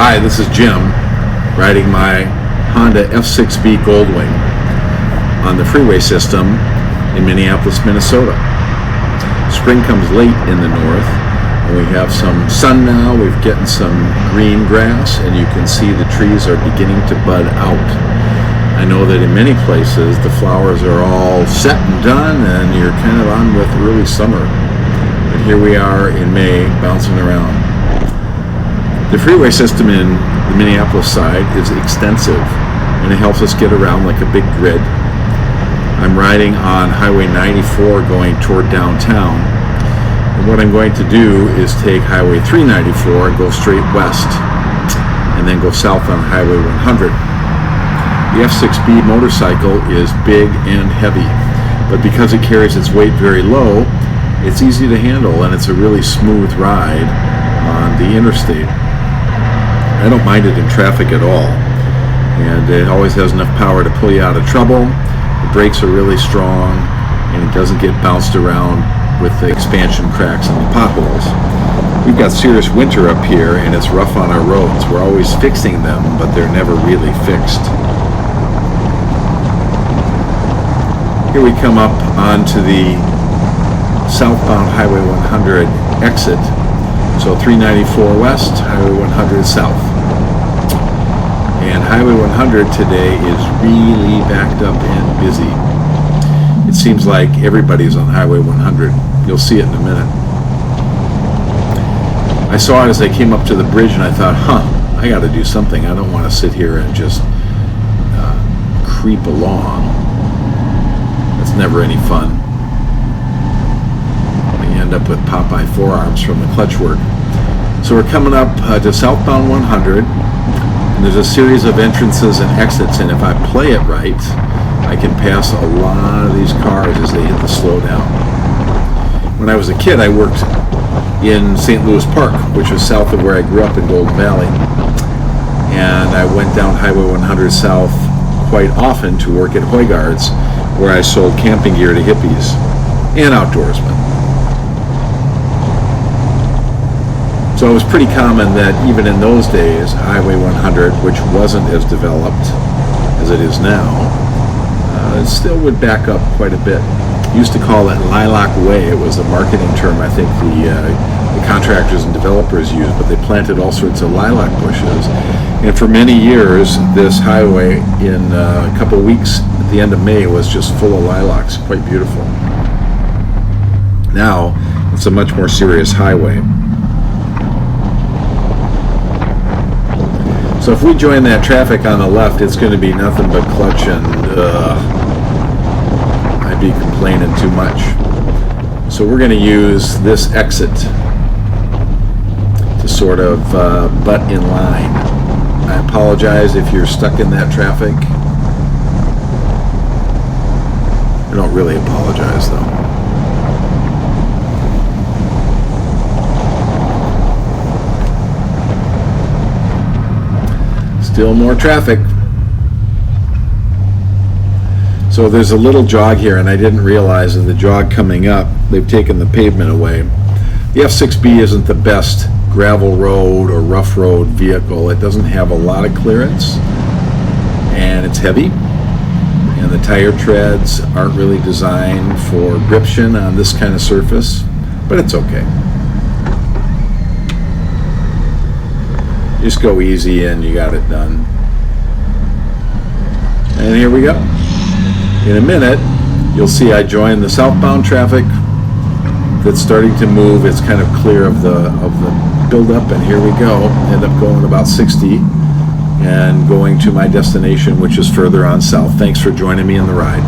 Hi, this is Jim riding my Honda F6B Goldwing on the freeway system in Minneapolis, Minnesota. Spring comes late in the north and we have some sun now. We're getting some green grass and you can see the trees are beginning to bud out. I know that in many places the flowers are all set and done and you're kind of on with early summer. But here we are in May bouncing around. The freeway system in the Minneapolis side is extensive and it helps us get around like a big grid. I'm riding on Highway 94 going toward downtown, and what I'm going to do is take Highway 394 and go straight west and then go south on Highway 100. The F6B motorcycle is big and heavy, but because it carries its weight very low, it's easy to handle and it's a really smooth ride on the interstate. I don't mind it in traffic at all, and it always has enough power to pull you out of trouble. The brakes are really strong, and it doesn't get bounced around with the expansion cracks and the potholes. We've got serious winter up here, and it's rough on our roads. We're always fixing them, but they're never really fixed. Here we come up onto the southbound Highway 100 exit. So 394 west, Highway 100 south. And Highway 100 today is really backed up and busy. It seems like everybody's on Highway 100. You'll see it in a minute. I saw it as I came up to the bridge and I thought, I got to do something. I don't want to sit here and just creep along. That's never any fun. You end up with Popeye forearms from the clutch work. So we're coming up to southbound 100. And there's a series of entrances and exits, and if I play it right, I can pass a lot of these cars as they hit the slowdown. When I was a kid, I worked in St. Louis Park, which was south of where I grew up in Golden Valley. And I went down Highway 100 south quite often to work at Hoygaard's, where I sold camping gear to hippies and outdoorsmen. So it was pretty common that even in those days, Highway 100, which wasn't as developed as it is now, it still would back up quite a bit. Used to call it Lilac Way. It was a marketing term I think the contractors and developers used, but they planted all sorts of lilac bushes. And for many years, this highway in a couple of weeks at the end of May was just full of lilacs, quite beautiful. Now, it's a much more serious highway. So if we join that traffic on the left, it's going to be nothing but clutch and I'd be complaining too much. So we're going to use this exit to sort of butt in line. I apologize if you're stuck in that traffic. I don't really apologize though. Still more traffic. So there's a little jog here, and I didn't realize in the jog coming up, they've taken the pavement away. The F6B isn't the best gravel road or rough road vehicle. It doesn't have a lot of clearance, and it's heavy, and the tire treads aren't really designed for gription on this kind of surface, but it's okay. Just go easy and you got it done. And here we go. In a minute, you'll see I join the southbound traffic that's starting to move. It's kind of clear of the buildup, and here we go. End up going about 60 and going to my destination, which is further on south. Thanks for joining me in the ride.